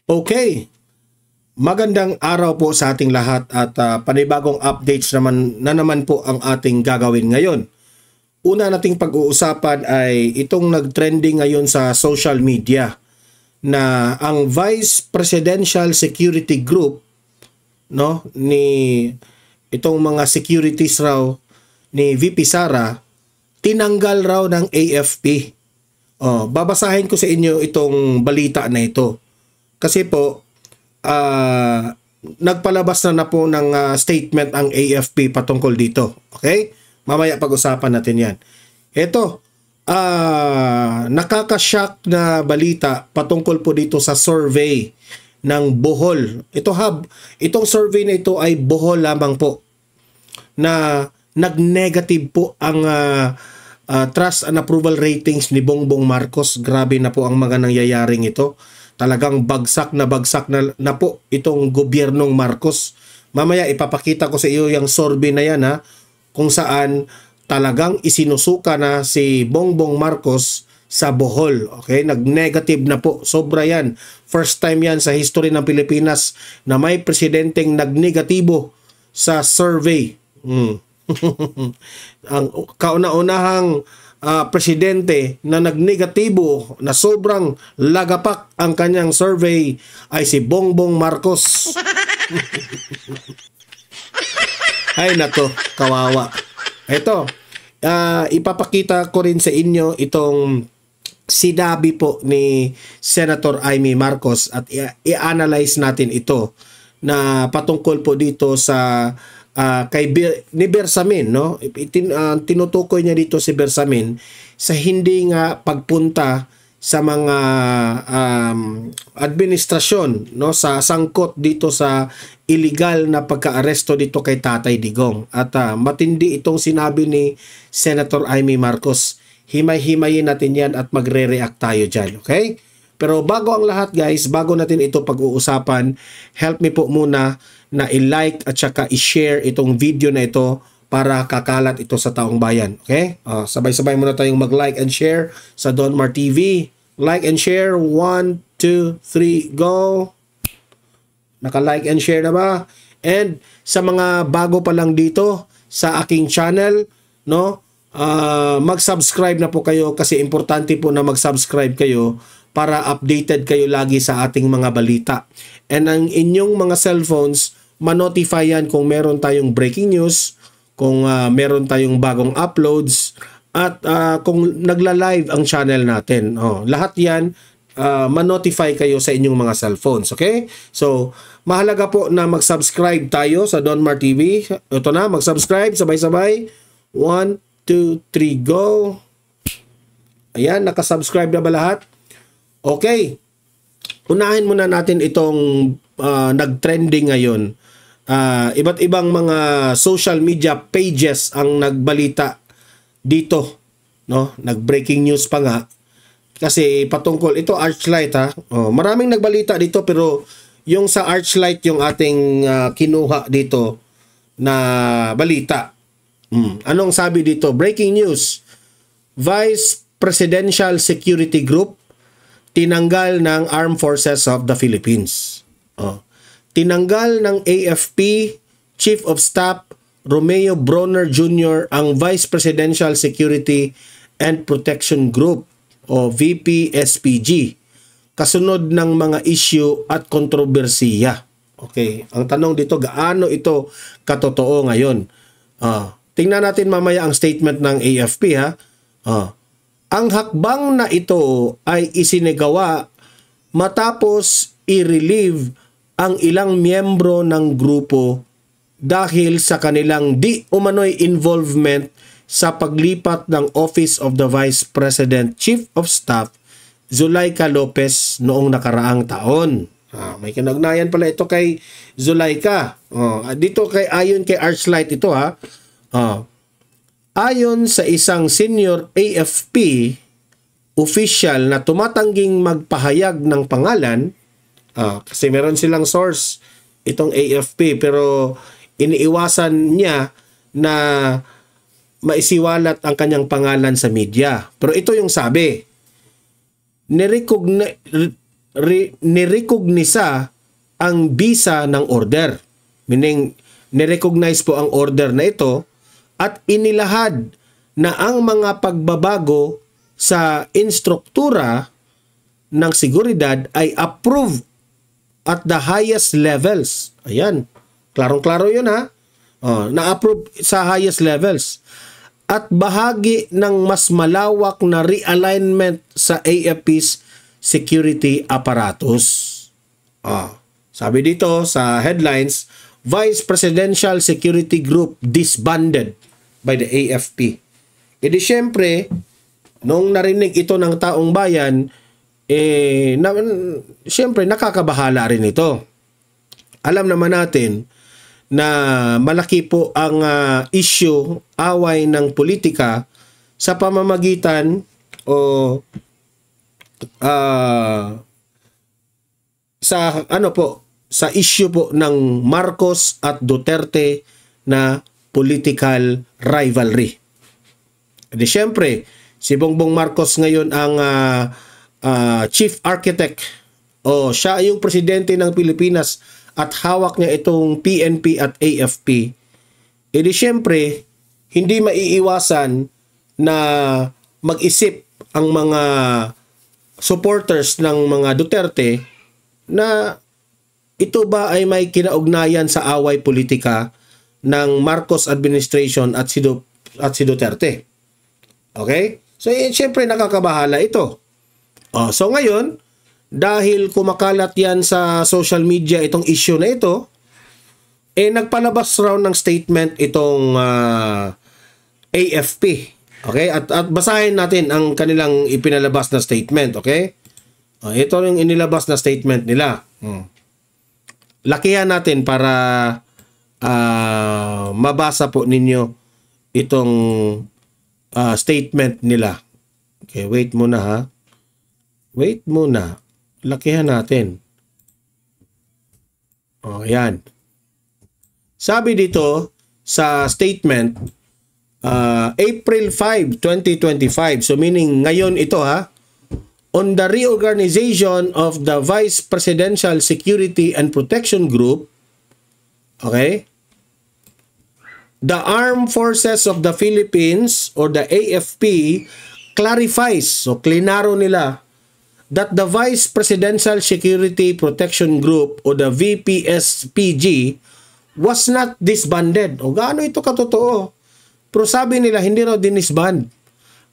Okay, magandang araw po sa ating lahat at panibagong updates naman po ang ating gagawin ngayon. Una nating pag-uusapan ay itong nag-trending ngayon sa social media na ang Vice Presidential Security Group ni itong mga securities raw ni VP Sara tinanggal raw ng AFP. Babasahin ko sa inyo itong balita na ito. Kasi po, nagpalabas na po ng statement ang AFP patungkol dito. Okay? Mamaya pag-usapan natin yan. Ito, nakakashock na balita patungkol po dito sa survey ng Bohol. Itong survey na ito ay Bohol lamang po na nag-negative po ang trust and approval ratings ni Bongbong Marcos. Grabe na po ang mga nangyayaring ito. Talagang bagsak na po itong gobyernong Marcos. Mamaya ipapakita ko sa iyo yung survey na yan kung saan talagang isinusuka na si Bongbong Marcos sa Bohol. Okay? Nag-negative na po. Sobra yan. First time yan sa history ng Pilipinas na may presidenteng nag-negatibo sa survey. Ang kauna-unahang presidente na nagnegatibo na sobrang lagapak ang kanyang survey ay si Bongbong Marcos. Ay nako, kawawa. Ito, ipapakita ko rin sa inyo itong sinabi po ni Senator Amy Marcos at i-analyze natin ito na patungkol po dito sa ni Bersamin, tinutukoy niya dito si Bersamin sa hindi nga pagpunta sa mga administrasyon, sa sangkot dito sa illegal na pagka-aresto dito kay Tatay Digong. At matindi itong sinabi ni Senator Amy Marcos. Himay-himayin natin yan at magre-react tayo dyan, okay? Pero bago ang lahat guys, bago natin ito pag-uusapan, help me po muna na i-like at saka i-share itong video na ito para kakalat ito sa taong bayan. Okay? Sabay-sabay muna tayong mag-like and share sa Don Mar TV. Like and share. 1, 2, 3, go! Naka-like and share na ba? And sa mga bago pa lang dito sa aking channel, mag-subscribe na po kayo kasi importante po na mag-subscribe kayo para updated kayo lagi sa ating mga balita. And ang inyong mga cellphones, ma-notify yan kung meron tayong breaking news, kung meron tayong bagong uploads, at kung nagla-live ang channel natin. Lahat yan, ma-notify kayo sa inyong mga cellphones. Okay? So, mahalaga po na mag-subscribe tayo sa Don Mar TV. Ito na, mag-subscribe, sabay-sabay. 1, 2, 3, go! Ayan, nakasubscribe na ba lahat? Okay. Unahin muna natin itong nag-trending ngayon. Iba't ibang mga social media pages ang nagbalita dito, nag-breaking news pa nga kasi patungkol ito Archlight maraming nagbalita dito pero yung sa Archlight yung ating kinuha dito na balita. Anong sabi dito? Breaking news. Vice Presidential Security Group tinanggal ng Armed Forces of the Philippines. Tinanggal ng AFP Chief of Staff Romeo Bronner Jr. ang Vice Presidential Security and Protection Group o VPSPG kasunod ng mga issue at kontrobersiya. Okay, ang tanong dito, gaano ito katotoo ngayon? Tingnan natin mamaya ang statement ng AFP Ang hakbang na ito ay isinagawa matapos i-relieve ang ilang miyembro ng grupo dahil sa kanilang di umano'y involvement sa paglipat ng Office of the Vice President Chief of Staff Zuleika Lopez noong nakaraang taon. May kinugnayan pala ito kay Zuleika. Dito ayon kay Archlight ito ayon sa isang senior AFP official na tumatangging magpahayag ng pangalan, kasi meron silang source itong AFP pero iniiwasan niya na maisiwalat ang kanyang pangalan sa media. Pero ito yung sabi, nirecognisa ang bisa ng order. Meaning, nirecognize po ang order na ito at inilahad na ang mga pagbabago sa instruktura ng seguridad ay approved at the highest levels. Ayan. Klarong-klaro yun ha. Na-approve sa highest levels. At bahagi ng mas malawak na realignment sa AFP's security apparatus. Sabi dito sa headlines, Vice Presidential Security Group disbanded by the AFP. E di syempre, nung narinig ito ng taong bayan, syempre nakakabahala rin ito. Alam naman natin na malaki po ang issue, away ng politika sa pamamagitan sa issue po ng Marcos at Duterte na political rivalry. Di syempre, si Bongbong Marcos ngayon ang chief architect siya yung presidente ng Pilipinas at hawak niya itong PNP at AFP. E di syempre, hindi maiiwasan na mag-isip ang mga supporters ng mga Duterte na ito ba ay may kinaugnayan sa away politika ng Marcos administration at si Duterte. Okay? So, syempre nakakabahala ito. So, ngayon, dahil kumakalat yan sa social media itong issue na ito, nagpalabas raw ng statement itong AFP. Okay? At basahin natin ang kanilang ipinalabas na statement. Okay? Ito yung inilabas na statement nila. Lakihan natin para mabasa po ninyo itong statement nila. Okay, wait muna ha. Wait muna. Lakihan natin. Yan. Sabi dito sa statement, April 5, 2025. So meaning ngayon ito ha. On the reorganization of the Vice Presidential Security and Protection Group, okay, the Armed Forces of the Philippines or the AFP clarifies, so klinaro nila, that the Vice Presidential Security Protection Group o the VPSPG was not disbanded. O gaano ito katotoo? Pero sabi nila hindi raw dinisband,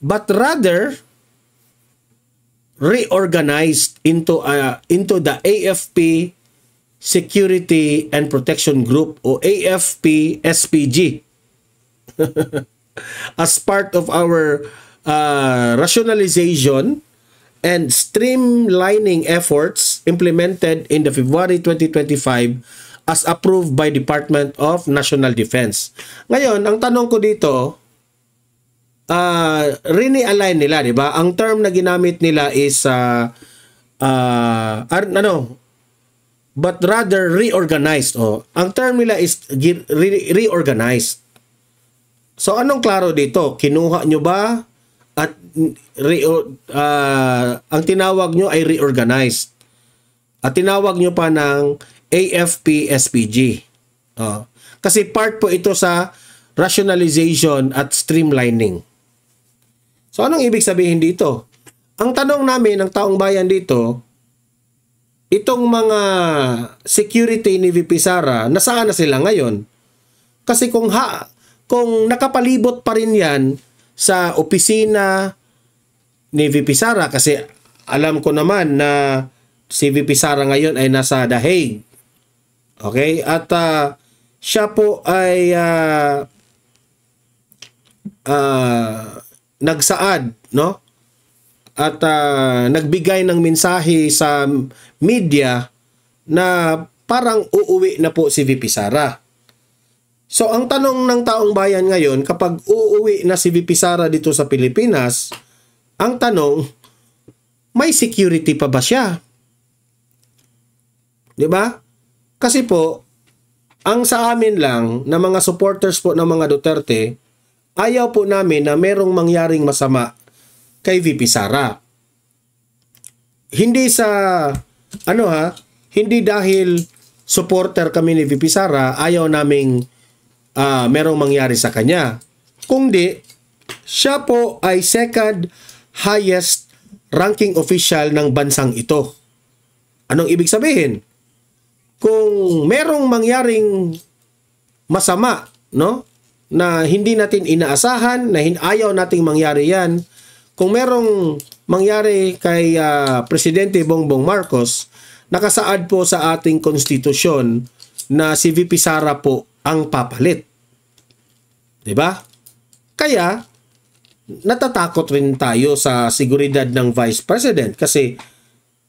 but rather reorganized into the AFP Security and Protection Group o AFP SPG as part of our rationalization and streamlining efforts implemented in the February 2025 as approved by Department of National Defense. Ngayon, ang tanong ko dito, re-align nila, di ba? Ang term na ginamit nila is but rather reorganized. Ang term nila is reorganized. So anong klaro dito? Kinuha nyo ba at ang tinawag nyo ay reorganized? At tinawag nyo pa ng AFP SPG. Kasi part po ito sa rationalization at streamlining. So anong ibig sabihin dito? Ang tanong namin ng taong bayan dito, itong mga security ni VP Sara, nasaan na sila ngayon? Kasi kung nakapalibot pa rin yan sa opisina ni VP Sara, kasi alam ko naman na si VP Sara ngayon ay nasa The Hague. Okay? At siya po ay nagsaad, no? At nagbigay ng mensahe sa media na parang uuwi na po si VP Sara. So ang tanong ng taong bayan ngayon, kapag uuwi na si VP Sara dito sa Pilipinas, ang tanong, may security pa ba siya? 'Di ba? Kasi po, ang sa amin lang na mga supporters po ng mga Duterte, ayaw po namin na merong mangyaring masama kay VP Sara. Hindi sa ano ha, hindi dahil supporter kami ni VP Sara, ayaw naming merong mangyari sa kanya. Kundi, siya po ay second highest ranking official ng bansang ito. Anong ibig sabihin? Kung merong mangyaring masama, no, na hindi natin inaasahan, na ayaw nating mangyari yan, kung merong mangyari kay Presidente Bongbong Marcos, nakasaad po sa ating konstitusyon na si VP Sara po ang papalit. 'Di ba? Kaya natatakot rin tayo sa seguridad ng Vice President kasi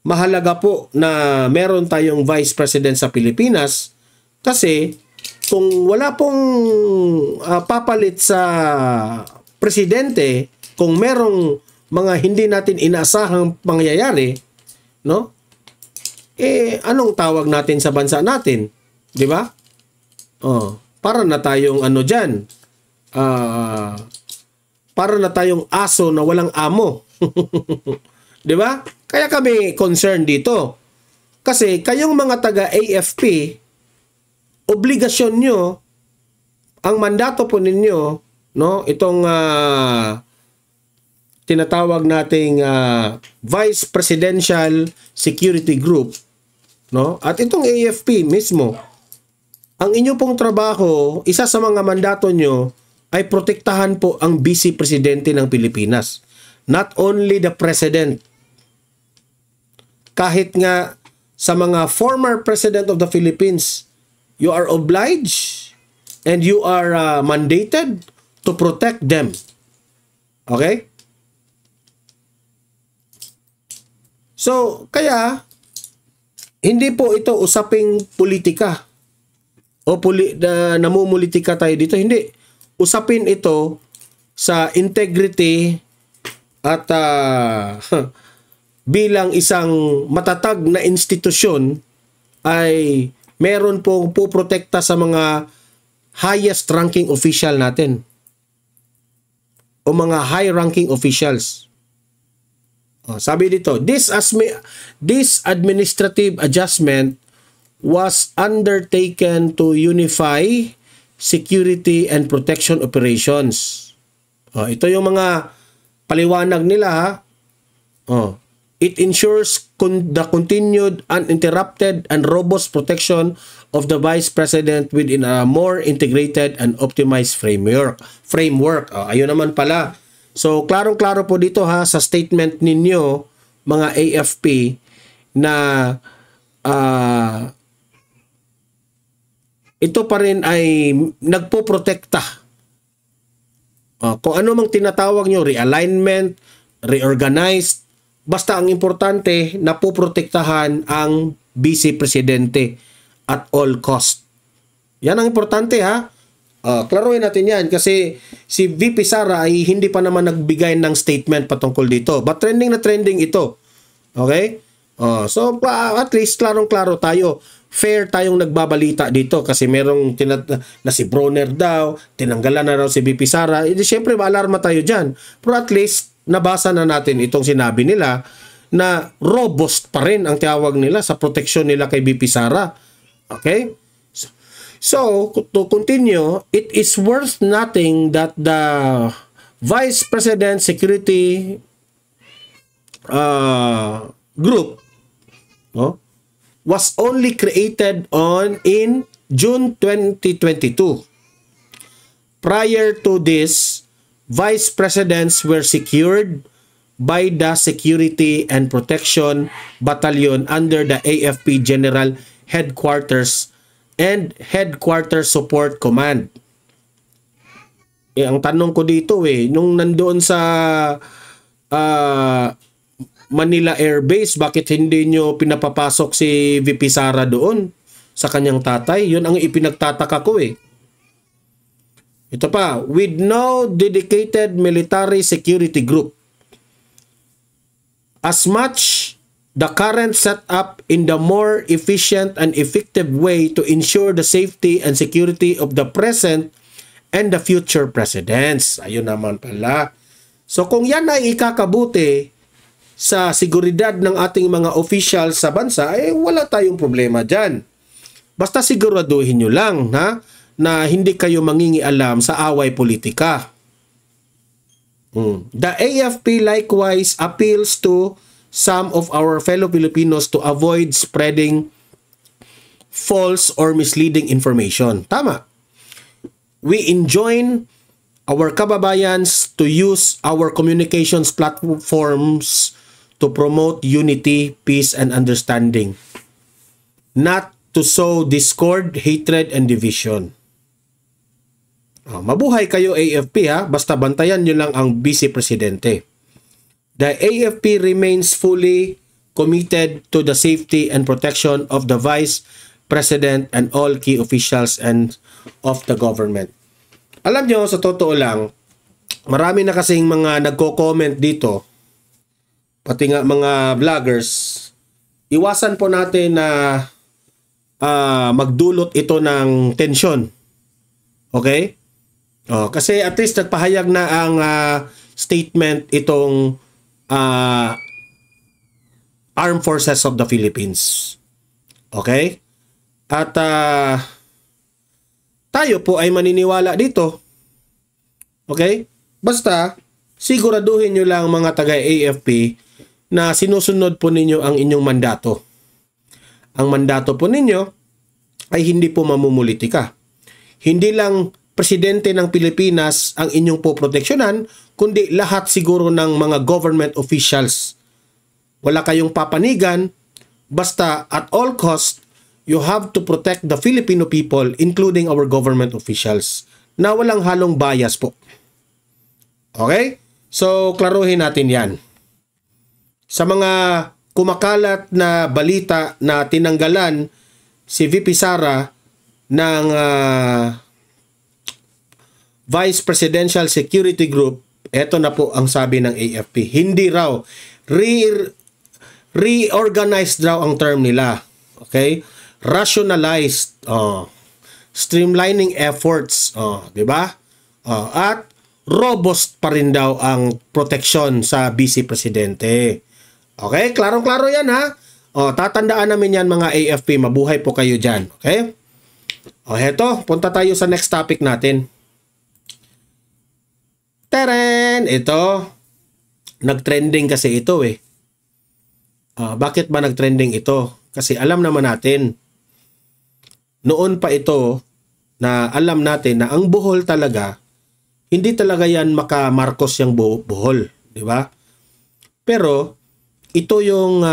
mahalaga po na meron tayong Vice President sa Pilipinas kasi kung wala pong papalit sa presidente, kung merong mga hindi natin inaasahang pangyayari, no? Anong tawag natin sa bansa natin? 'Di ba? Para na tayong ano diyan. Para na tayong aso na walang amo. 'Di ba? Kaya kami concerned dito. Kasi kayong mga taga AFP, obligasyon nyo, ang mandato po ninyo, no, itong tinatawag nating Vice Presidential Security Group, no, at itong AFP mismo, ang inyo pong trabaho, isa sa mga mandato nyo ay protektahan po ang Vice Presidente ng Pilipinas. Not only the President. Kahit nga sa mga former President of the Philippines, you are obliged and you are mandated to protect them. Okay? So, kaya, hindi po ito usaping politika o namumulitika tayo dito. Hindi. Usapin ito sa integrity at bilang isang matatag na institusyon ay meron po puprotekta sa mga highest ranking official natin o mga high ranking officials. Sabi dito, this administrative adjustment was undertaken to unify security and protection operations. Ito yung mga paliwanag nila ha. It ensures the continued, uninterrupted, and robust protection of the Vice President within a more integrated and optimized framework. Ayun naman pala. So, klarong-klaro po dito ha, sa statement ninyo, mga AFP, na ito pa rin ay nagpoprotekta. Kung ano mang tinatawag nyo, realignment, reorganized, basta ang importante, napoprotektahan ang Vice Presidente at all cost. Yan ang importante ha. Klaruhin natin yan kasi si VP Sara ay hindi pa naman nagbigay ng statement patungkol dito. But trending na trending ito. Okay? So at least klarong-klaro tayo. Fair tayong nagbabalita dito kasi merong na si Bronner daw, tinanggalan na raw si VP Sara. Siyempre, maalarma tayo dyan. Pero at least, nabasa na natin itong sinabi nila na robust pa rin ang tawag nila sa proteksyon nila kay VP Sara. Okay? So, to continue, it is worth noting that the Vice President Security Group was only created in June 2022. Prior to this, Vice Presidents were secured by the Security and Protection Battalion under the AFP General Headquarters and Headquarters Support Command. Ang tanong ko dito nung nandoon sa Manila Air Base, bakit hindi nyo pinapapasok si VP Sara doon sa kanyang tatay? Yun ang ipinagtataka ko Ito pa, with no dedicated military security group. As much the current setup in the more efficient and effective way to ensure the safety and security of the present and the future presidents. Ayun naman pala. So kung yan ay ikakabuti sa seguridad ng ating mga official sa bansa, wala tayong problema dyan. Basta siguraduhin nyo lang na hindi kayo mangingialam sa away politika. The AFP likewise appeals to some of our fellow Filipinos to avoid spreading false or misleading information. Tama. We enjoin our kababayans to use our communications platforms to promote unity, peace, and understanding, not to sow discord, hatred, and division. Mabuhay kayo AFP basta bantayan nyo lang ang Vice Presidente. The AFP remains fully committed to the safety and protection of the Vice President and all key officials and of the government. Alam nyo, sa totoo lang, marami na kasing mga nagko-comment dito, pati nga mga vloggers, iwasan po natin na magdulot ito ng tensyon. Okay? Kasi at least nagpahayag na ang statement itong Armed Forces of the Philippines. Okay? At tayo po ay maniniwala dito. Okay? Basta siguraduhin nyo lang mga taga-AFP na sinusunod po ninyo ang inyong mandato. Ang mandato po ninyo ay hindi po mamumulitika. Hindi lang Presidente ng Pilipinas ang inyong poproteksyonan, kundi lahat siguro ng mga government officials. Wala kayong papanigan, basta at all cost, you have to protect the Filipino people, including our government officials, na walang halong bias po. Okay? So, klaruhin natin yan. Sa mga kumakalat na balita na tinanggalan si VP Sara ng Vice Presidential Security Group, eto na po ang sabi ng AFP. Hindi raw, reorganized raw ang term nila. Okay? Rationalized, streamlining efforts, di ba? At robust pa rin daw ang proteksyon sa Vice Presidente. Okay? Klarong-klaro yan ha. Tatandaan namin yan mga AFP. Mabuhay po kayo dyan. Okay? Heto, punta tayo sa next topic natin. Teren! Ito, nagtrending kasi ito eh. Bakit ba nagtrending ito? Kasi alam naman natin, noon pa ito na alam natin na ang Bohol talaga, hindi talaga yan maka-Marcos yung Bohol. Di ba? Pero, ito yung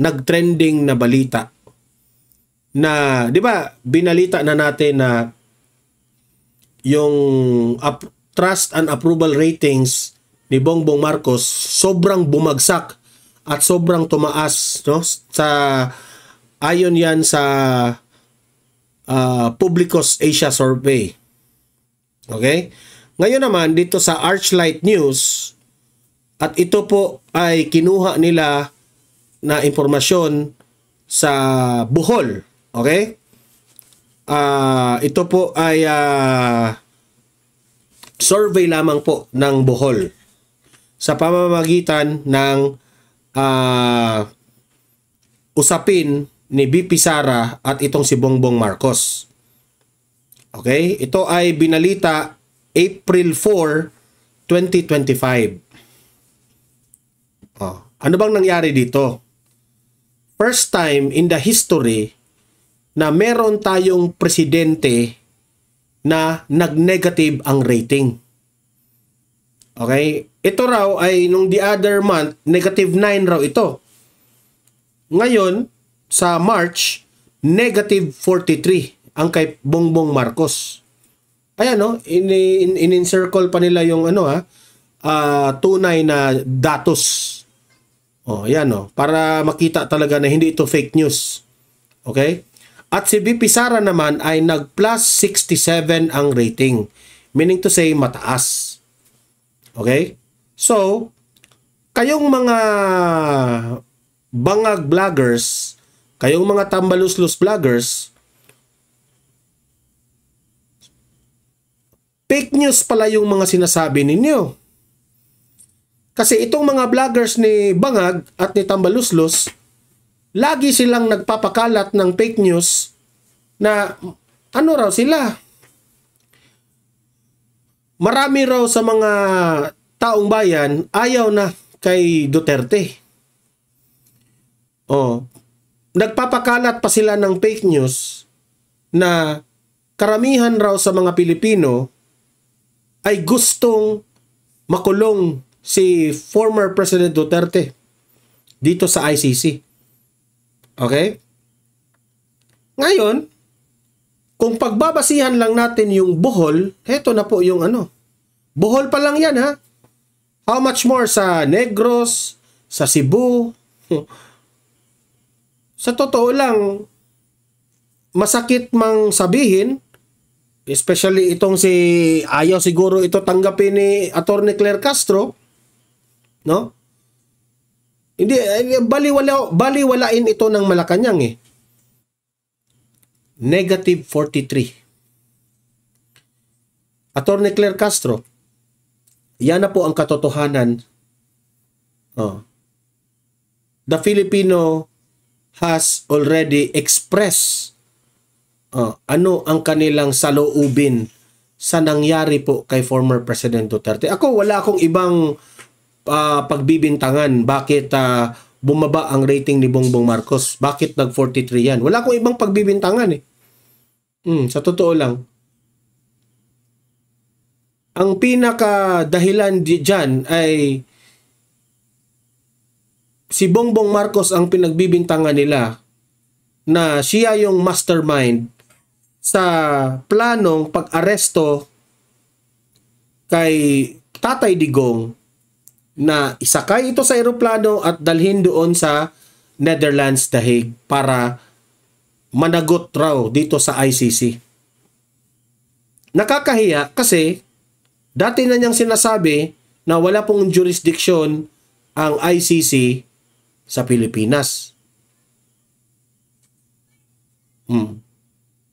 nagtrending na balita na, di ba, binalita na natin na yung trust and approval ratings ni Bongbong Marcos sobrang bumagsak at sobrang tumaas, no? Ayon yan sa Publicos Asia Survey. Okay? Ngayon naman dito sa Archlight News, at ito po ay kinuha nila na impormasyon sa Bohol. Okay? Ito po ay survey lamang po ng Bohol sa pamamagitan ng usapin ni VP Sara at itong si Bongbong Marcos. Okay? Ito ay binalita April 4, 2025. Ano bang nangyari dito? First time in the history na meron tayong presidente na nag-negative ang rating. Okay? Ito raw ay nung the other month, -9 raw ito. Ngayon, sa March, -43 ang kay Bongbong Marcos. Ayan, no? In-encircle pa nila yung tunay na datos. Ayan, no? Para makita talaga na hindi ito fake news. Okay? At si VP Sara naman ay nag-plus 67 ang rating. Meaning to say, mataas. Okay? So, kayong mga bangag vloggers, kayong mga tambaluslos vloggers, fake news pala yung mga sinasabi ninyo. Kasi itong mga vloggers ni Bangag at ni Tambaluslos, lagi silang nagpapakalat ng fake news na ano raw sila. Marami raw sa mga taong bayan ayaw na kay Duterte. Oh, nagpapakalat pa sila ng fake news na karamihan raw sa mga Pilipino ay gustong makulong si former President Duterte dito sa ICC. Okay? Ngayon, kung pagbabasihan lang natin yung Bohol, heto na po yung ano. Bohol pa lang yan, ha? How much more sa Negros, sa Cebu? Sa totoo lang, masakit mang sabihin, especially itong si ayaw siguro ito tanggapin ni Attorney Claire Castro, no? Hindi, baliwalain ito ng Malacanang eh. Negative 43. Attorney Claire Castro, yan na po ang katotohanan. Oh. The Filipino has already expressed ano ang kanilang saloobin sa nangyari po kay former President Duterte. Ako, wala akong ibang pagbibintangan bakit bumaba ang rating ni Bongbong Marcos. Bakit nag-43 yan? Wala akong ibang pagbibintangan eh. Sa totoo lang. Ang pinaka dahilan dyan ay si Bongbong Marcos ang pinagbibintangan nila na siya yung mastermind sa planong pag-aresto kay Tatay Digong na isakay ito sa eroplano at dalhin doon sa Netherlands, The Hague para managot raw dito sa ICC. Nakakahiya kasi dati na niyang sinasabi na wala pong jurisdiction ang ICC sa Pilipinas.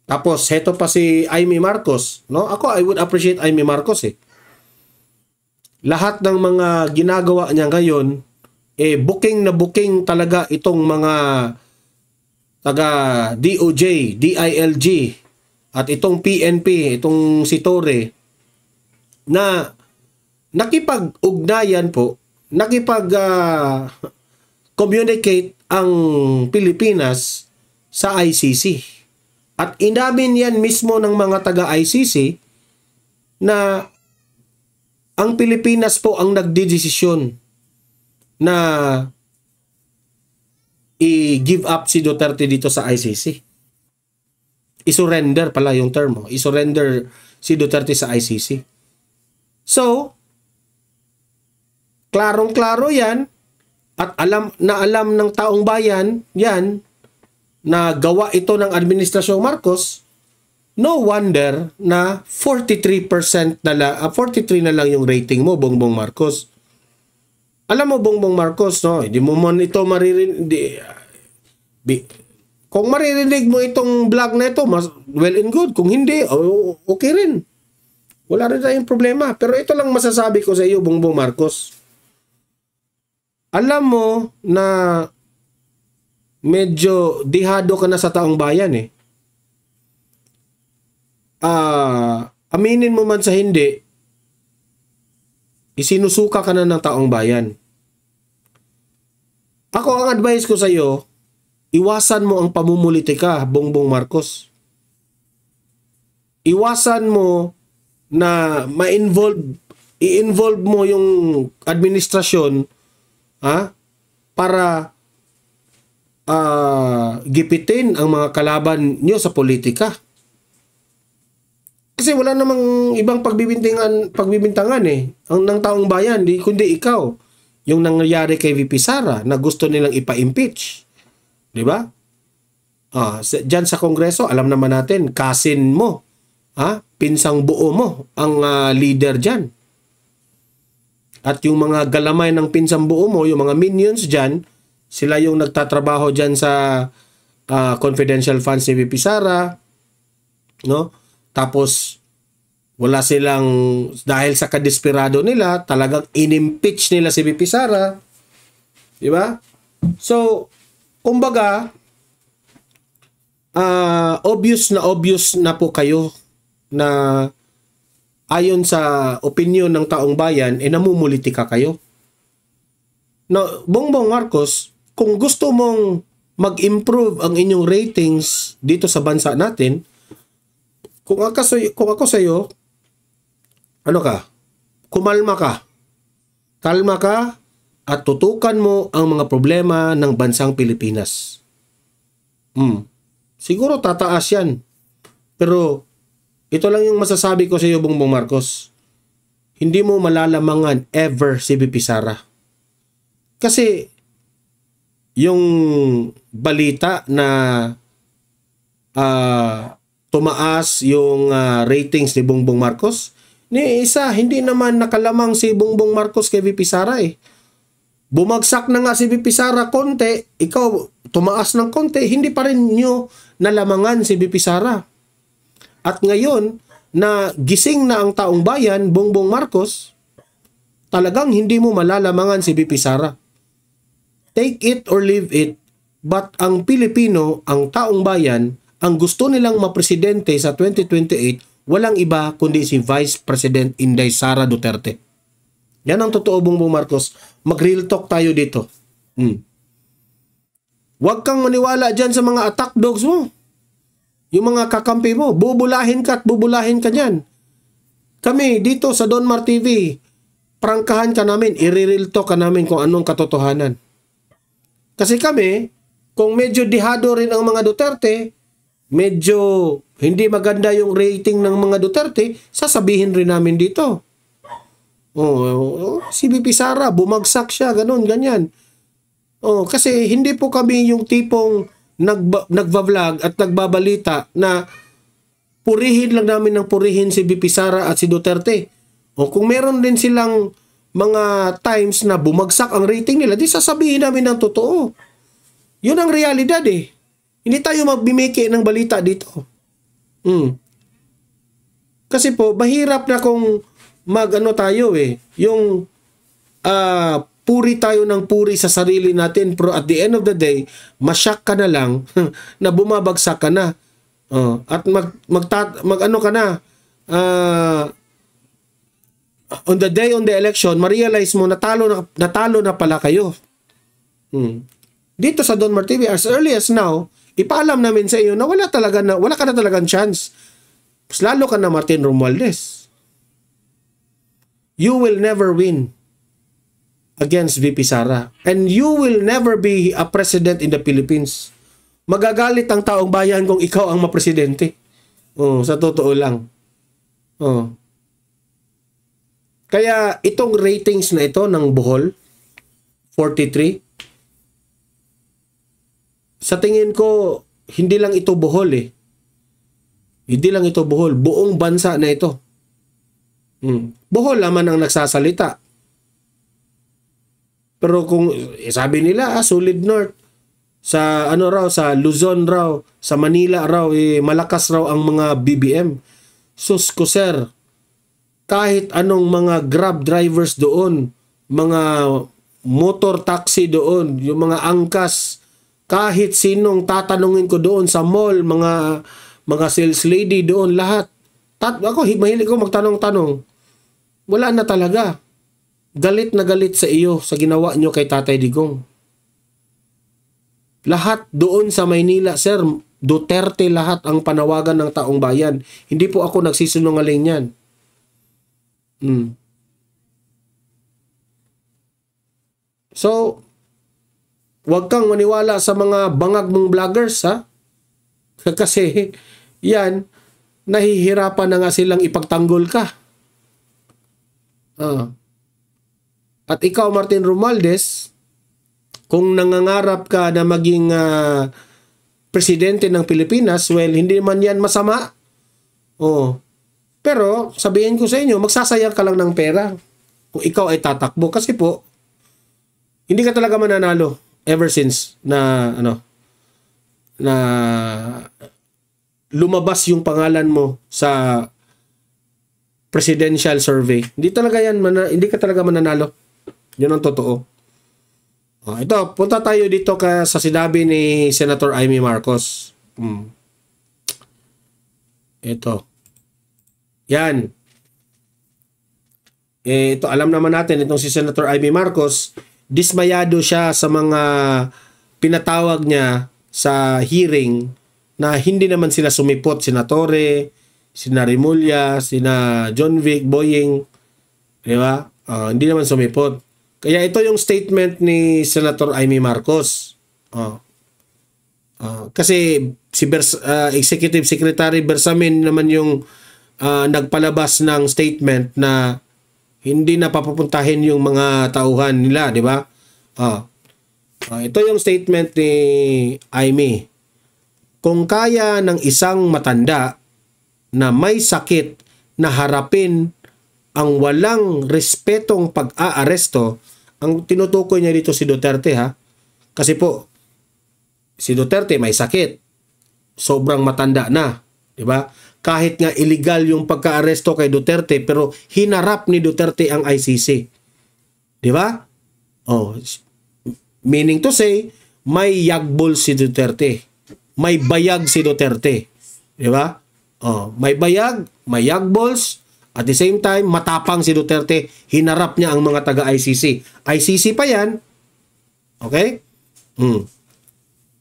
Tapos, heto pa si Amy Marcos. No? Ako, I would appreciate Amy Marcos eh. Lahat ng mga ginagawa niya ngayon, booking na booking talaga itong mga taga DOJ, DILG, at itong PNP, itong si Torre, na nakipag-ugnayan po, communicate ang Pilipinas sa ICC. At inamin yan mismo ng mga taga-ICC na ang Pilipinas po ang nagdedesisyon na i-give up si Duterte dito sa ICC. I-surrender pala yung term. I-surrender si Duterte sa ICC. So, klarong-klaro yan at alam ng taong bayan yan na gawa ito ng Administrasyong Marcos. No wonder na 43% na lang, 43 na lang yung rating mo, Bongbong Marcos. Alam mo, Bongbong Marcos, no, hindi mo man ito maririnig. Kung maririnig mo itong vlog na ito, well and good. Kung hindi, okay rin. Wala rin tayong problema. Pero ito lang masasabi ko sa iyo, Bongbong Marcos. Alam mo na medyo dihado ka na sa taong bayan eh. Aminin mo man sa hindi, isinusuka ka na ng taong bayan. Ako, ang advice ko sa iyo, iwasan mo ang pamumulitika, Bongbong Marcos. Iwasan mo na i-involve mo yung administrasyon para gipitin ang mga kalaban nyo sa politika. Kasi wala namang ibang pagbibintangan eh. Ang ng taong bayan, kundi ikaw. Yung nangyayari kay VP Sara na gusto nilang ipa-impeach. Di ba? Diyan sa Kongreso, alam naman natin, kasin mo, pinsang buo mo ang leader dyan. At yung mga galamay ng pinsang buo mo, yung mga minions dyan, sila yung nagtatrabaho dyan sa confidential funds ni VP Sara, no? Tapos Wala silang, dahil sa kadesperado nila, talagang inimpeach nila si VP Sara. Di ba? So, kumbaga, obvious na po kayo na ayon sa opinion ng taong bayan, namumulitika kayo. Na, Bongbong Marcos, kung gusto mong mag-improve ang inyong ratings dito sa bansa natin, kung ako sa iyo, ano ka? Kumalma ka. Kalma ka at tutukan mo ang mga problema ng bansang Pilipinas. Siguro tataas yan. Pero ito lang yung masasabi ko sa iyo, Bongbong Marcos. Hindi mo malalamangan ever si VP Sara. Kasi yung balita na tumaas yung ratings ni Bongbong Marcos, hindi naman nakalamang si Bongbong Marcos kay VP Sara eh. Bumagsak na nga si VP Sara konti, ikaw tumaas ng konti, hindi pa rin nyo nalamangan si VP Sara. At ngayon, na gising na ang taong bayan, Bongbong Marcos, talagang hindi mo malalamangan si VP Sara. Take it or leave it, but ang Pilipino, ang taong bayan, ang gusto nilang mapresidente sa 2028, walang iba kundi si Vice President Inday Sara Duterte. Yan ang totoo, Bongbong Marcos. Mag-real talk tayo dito. Huwag kang maniwala dyan sa mga attack dogs mo. Yung mga kakampi mo, bubulahin ka at bubulahin ka dyan. Kami dito sa Donmar TV, prangkahan ka namin, i-real talk ka namin kung anong katotohanan. Kasi kami, kung medyo dihado rin ang mga Duterte, medyo hindi maganda yung rating ng mga Duterte, sasabihin rin namin dito. Si VP Sara, bumagsak siya, ganun, ganyan. Kasi hindi po kami yung tipong nagva-vlog at nagbabalita na purihin lang namin ng purihin si VP Sara at si Duterte. Kung meron din silang mga times na bumagsak ang rating nila, di sasabihin namin ng totoo. Yun ang realidad eh. Hindi tayo magbimiki ng balita dito. Kasi po, mahirap na kung tayo eh. Yung puri tayo ng puri sa sarili natin, pero at the end of the day, masyak ka na lang na bumabagsak ka na. At ka na, on the day on the election, ma-realize mo natalo na pala kayo. Dito sa Donmar TV, as early as now, ipaalam namin sa iyo na wala ka na talagang chance. Mas lalo ka na Martin Romualdez. You will never win against VP Sara. And you will never be a president in the Philippines. Magagalit ang taong bayan kung ikaw ang mapresidente. Sa totoo lang. Kaya itong ratings na ito ng Bohol, 43, sa tingin ko, hindi lang ito Bohol eh. Hindi lang ito Bohol. Buong bansa na ito. Bohol naman ang nagsasalita. Pero kung sabi nila, Solid North, sa sa Luzon raw, sa Manila raw, malakas raw ang mga BBM. Sus ko sir, kahit anong mga grab drivers doon, mga motor taxi doon, yung mga angkas, kahit sinong tatanungin ko doon sa mall, mga sales lady doon, lahat. Ako, mahilig ko magtanong-tanong. Wala na talaga. Galit na galit sa iyo sa ginawa nyo kay Tatay Digong. Lahat doon sa Maynila, sir, Duterte lahat ang panawagan ng taong bayan. Hindi po ako nagsisinungaling yan. So, huwag kang maniwala sa mga bangag mong vloggers, ha? Kasi, yan, nahihirapan na nga silang ipagtanggol ka. At ikaw, Martin Romualdez, kung nangangarap ka na maging presidente ng Pilipinas, well, hindi man yan masama. Pero, sabihin ko sa inyo, magsasayang ka lang ng pera kung ikaw ay tatakbo. Kasi po, hindi ka talaga mananalo ever since na lumabas yung pangalan mo sa presidential survey. Hindi talaga yan, hindi ka talaga mananalo. Yun ang totoo. Ito, punta tayo dito sa sinabi ni Senator Amy Marcos. Ito. Yan. Ito, alam naman natin, itong si Senator Amy Marcos, dismayado siya sa mga pinatawag niya sa hearing na hindi naman sila sumipot. Sina Torre, sina Remulla, sina John Vic, Boying. Di ba? Hindi naman sumipot. Kaya ito yung statement ni Senator Amy Marcos. Kasi si Executive Secretary Bersamin naman yung nagpalabas ng statement na hindi na papupuntahin yung mga tauhan nila, di ba? Ito yung statement ni Amy. Kung kaya ng isang matanda na may sakit na harapin ang walang respetong pag-aaresto, ang tinutukoy niya dito si Duterte, ha? Kasi po, si Duterte may sakit. Sobrang matanda na. Diba? Kahit nga illegal yung pagka-aresto kay Duterte, pero hinarap ni Duterte ang ICC. Diba? Meaning to say, may yagbol si Duterte. May bayag si Duterte. Diba? May bayag, may yagbols. At the same time, matapang si Duterte, hinarap niya ang mga taga-ICC. ICC pa yan. Okay?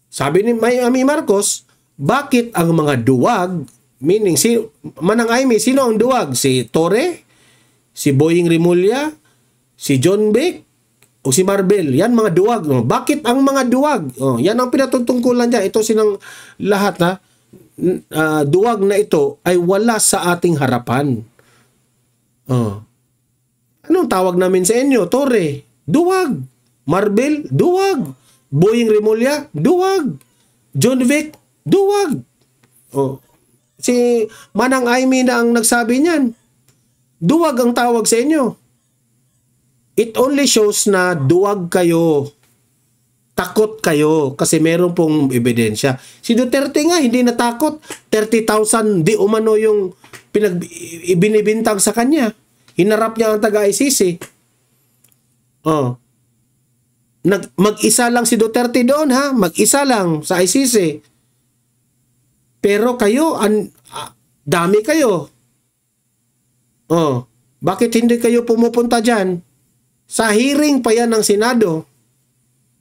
Sabi ni Amy Marcos, bakit ang mga duwag, meaning Manang Amy, sino ang duwag? Si Torre? Si Boying Remulla? Si John Vic? O si Marbel? Yan mga duwag. Bakit ang mga duwag? Yan ang pinatutungkulan niya. Ito sinang lahat, ha? Duwag na ito ay wala sa ating harapan. Anong tawag namin sa inyo? Torre, duwag. Marbel, duwag. Boying Remulla, duwag. John Vic, duwag. Si Manang Amy na ang nagsabi niyan. Duwag ang tawag sa inyo. It only shows na duwag kayo. Takot kayo kasi meron pong ebidensya. Si Duterte nga hindi natakot. 30,000 di umano yung ibinibintang sa kanya. Hinarap niya ang taga-ICC. Mag-isa lang si Duterte doon, ha? Mag-isa lang sa ICC. Pero kayo, dami kayo. Bakit hindi kayo pumupunta dyan? Sa hearing pa yan ng Senado.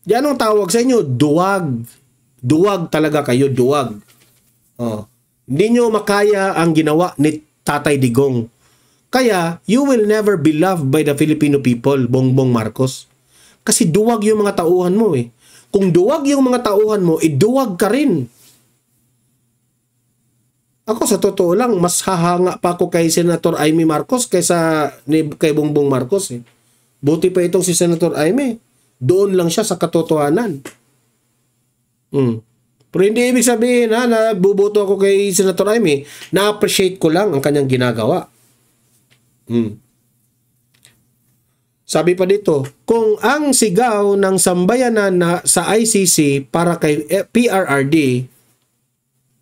Yan ang tawag sa inyo, duwag. Duwag talaga kayo, duwag. Hindi nyo makaya ang ginawa ni Tatay Digong. Kaya, you will never be loved by the Filipino people, Bongbong Marcos. Kasi duwag yung mga tauhan mo, eh. Kung duwag yung mga tauhan mo, duwag ka rin. Ako, sa totoo lang, mas hahanga pa ako kay Senator Amy Marcos kaysa kay Bongbong Marcos, eh. Buti pa itong si Senator Amy. Doon lang siya sa katotohanan. Pero hindi ibig sabihin, ha, na buboto ako kay Senator Amy. Na-appreciate ko lang ang kanyang ginagawa. Sabi pa dito, kung ang sigaw ng sambayanan sa ICC para kay PRRD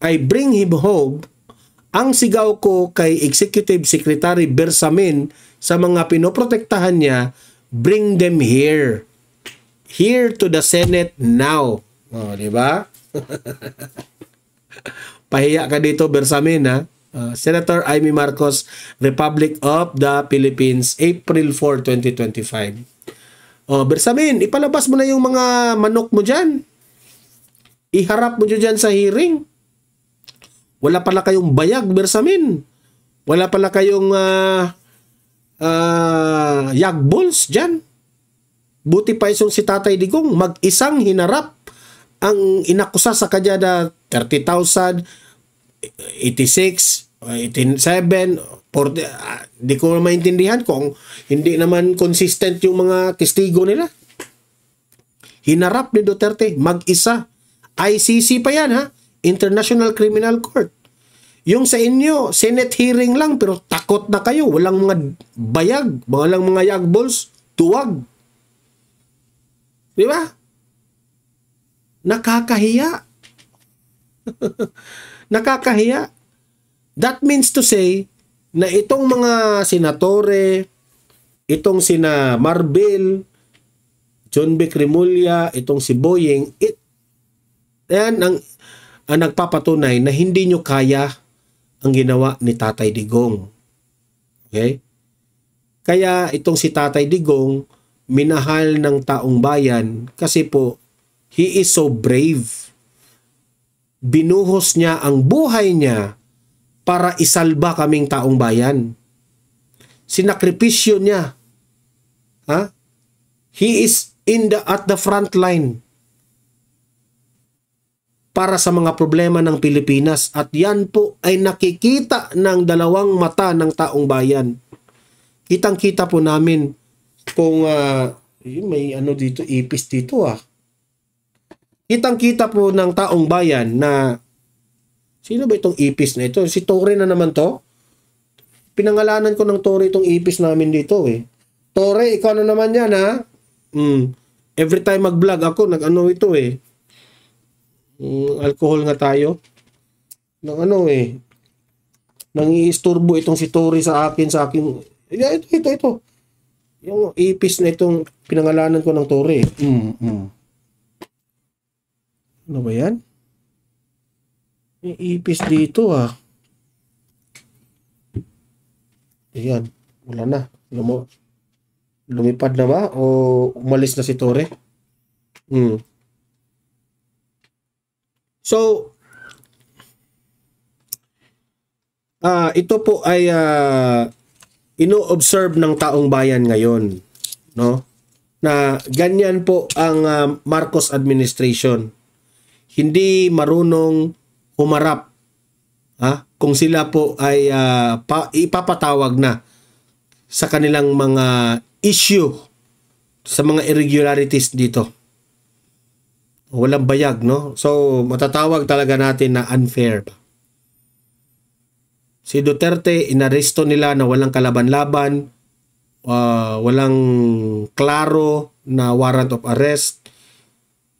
ay bring him home, ang sigaw ko kay Executive Secretary Bersamin sa mga pinoprotektahan niya, bring them here. Here to the Senate now. Di ba? Pahiya ka dito, Bersamin, ha? Senator Amy Marcos, Republic of the Philippines, April 4, 2025. Bersamin, ipalabas mo na yung mga manok mo dyan. Iharap mo dyan sa hearing. Wala pala kayong bayag, Bersamin. Wala pala kayong yagbols dyan. Buti pa isang si Tatay Digong, mag-isang hinarap ang inakusa sa kanya na 30,000, 86, 87, 40, di ko maintindihan kung hindi naman consistent yung mga testigo nila. Hinarap ni Duterte, mag-isa. ICC pa yan, ha? International Criminal Court. Yung sa inyo, Senate hearing lang, pero takot na kayo. Walang mga bayag, walang mga yagbols, tuwag. Di ba? Nakakahiya. Nakakahiya. That means to say, na itong mga senatore, itong sina Marbil, John Vic Remulla, itong si Boying, yan ang nagpapatunay na hindi nyo kaya ang ginawa ni Tatay Digong. Okay? Kaya itong si Tatay Digong, minahal ng taong bayan kasi po, he is so brave. Binuhos niya ang buhay niya para isalba kaming taong bayan. Sinakripisyo niya. Ha? He is at the front line para sa mga problema ng Pilipinas, at yan po ay nakikita ng dalawang mata ng taong bayan. Kitang-kita po namin kung may dito, ipis dito Kitang-kita po ng taong bayan na sino ba itong ipis na ito? Si Tore na naman to. Pinangalanan ko ng Tore itong ipis namin dito Tore, ikaw na naman yan Every time mag-vlog ako, ito alcohol nga tayo. Nangiisturbo itong si Tore sa akin. Ito. Yung ipis na itong pinangalanan ko ng Tore. Ano ba yan? Yung ipis dito Ayan. Wala na. Lumipad na ba? O umalis na si Tore? So, ito po ay ino-observe ng taong bayan ngayon, no? Na ganyan po ang Marcos administration. Hindi marunong humarap kung sila po ay ipapatawag na sa kanilang mga issue sa mga irregularities dito. Walang bayag, no? So, matatawag talaga natin na unfair. Si Duterte, inaresto nila na walang kalaban-laban, walang klaro na warrant of arrest,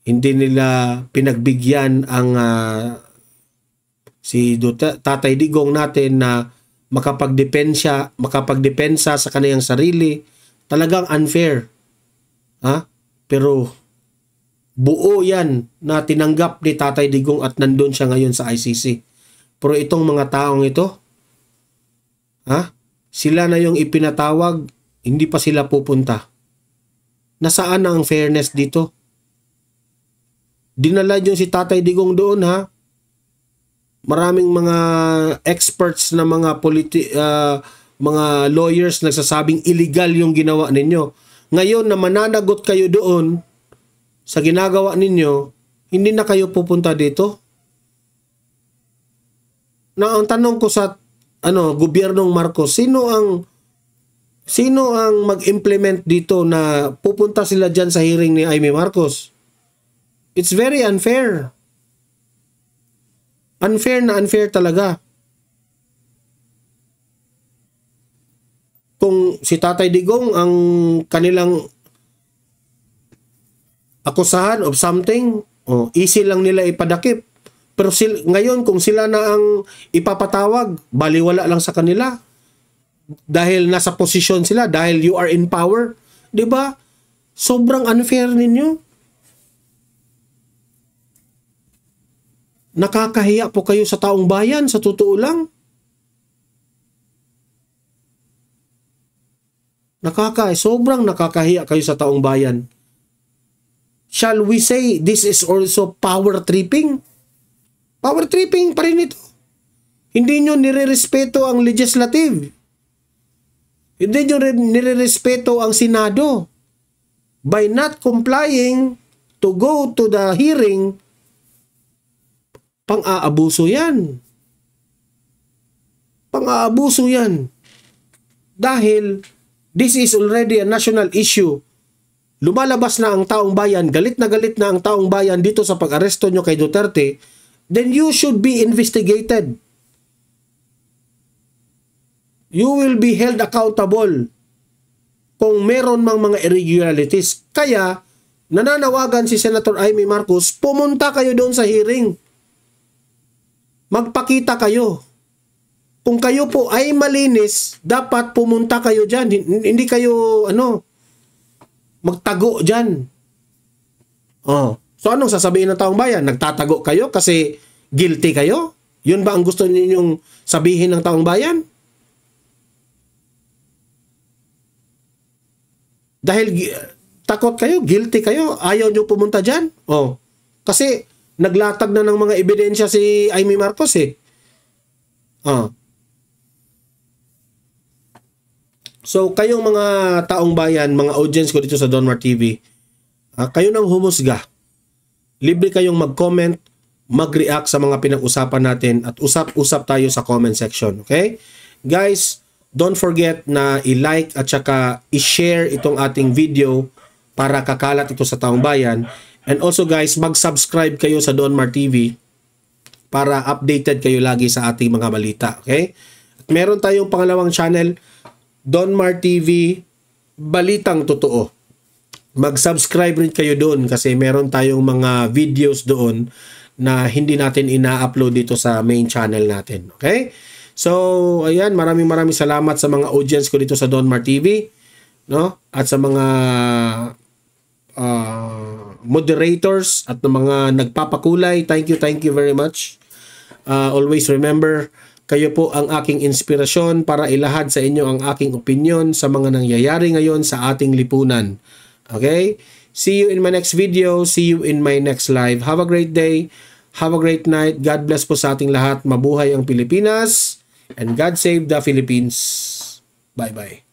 hindi nila pinagbigyan ang si Tatay Digong natin na makapagdepensa sa kaniyang sarili. Talagang unfair. Pero buo yan na tinanggap ni Tatay Digong at nandun siya ngayon sa ICC. Pero itong mga taong ito, sila na yung ipinatawag, hindi pa sila pupunta. Nasaan na ang fairness dito? Dinala yung si Tatay Digong doon Maraming mga experts na mga lawyers nagsasabing illegal yung ginawa ninyo. Ngayon na mananagot kayo doon sa ginagawa ninyo, hindi na kayo pupunta dito? Na ang tanong ko sa gobyernong Marcos, sino ang mag-implement dito na pupunta sila dyan sa hearing ni Amy Marcos? It's very unfair. Unfair na unfair talaga. Kung si Tatay Digong ang kanilang akusahan of something, easy lang nila ipadakip. Pero ngayon kung sila na ang ipapatawag, baliwala lang sa kanila. Dahil nasa posisyon sila, dahil you are in power. 'Di ba? Sobrang unfair ninyo. Nakakahiya po kayo sa taong bayan, sa totoo lang. Sobrang nakakahiya kayo sa taong bayan. Shall we say this is also power tripping? Power tripping pa rin ito. Hindi nyo nirerespeto ang legislative. Hindi nyo nirerespeto ang Senado. By not complying to go to the hearing, pang-aabuso yan. Pang-aabuso yan. Dahil this is already a national issue. Lumalabas na ang taong bayan, galit na ang taong bayan dito sa pag-aresto nyo kay Duterte, then you should be investigated. You will be held accountable kung meron mang mga irregularities. Kaya, nananawagan si Senator Amy Marcos, pumunta kayo doon sa hearing. Magpakita kayo. kung kayo po ay malinis, dapat pumunta kayo dyan. Hindi kayo, magtago dyan. Oh. So, anong sasabihin ng taong bayan? Nagtatago kayo kasi guilty kayo? Yun ba ang gusto ninyong sabihin ng taong bayan? Dahil takot kayo, guilty kayo, ayaw nyo pumunta dyan? Oh. Kasi, naglatag na ng mga ebidensya si Amy Marcos eh. Oh. So, kayong mga taong bayan, mga audience ko dito sa Donmar TV, kayo nang humusga. Libre kayong mag-comment, mag-react sa mga pinag-usapan natin at usap-usap tayo sa comment section. Okay? Guys, don't forget na i-like at saka i-share itong ating video para kakalat ito sa taong bayan. And also guys, mag-subscribe kayo sa Donmar TV para updated kayo lagi sa ating mga balita. Okay? At meron tayong pangalawang channel, Donmar TV, Balitang Totoo. Mag-subscribe rin kayo doon kasi meron tayong mga videos doon na hindi natin ina-upload dito sa main channel natin. Okay? So, ayan, maraming salamat sa mga audience ko dito sa Donmar TV, no? At sa mga moderators at mga nagpapakulay. Thank you very much. Always remember, kayo po ang aking inspirasyon para ilahad sa inyo ang aking opinion sa mga nangyayari ngayon sa ating lipunan. Okay? See you in my next video. See you in my next live. Have a great day. Have a great night. God bless po sa ating lahat. Mabuhay ang Pilipinas. And God save the Philippines. Bye-bye.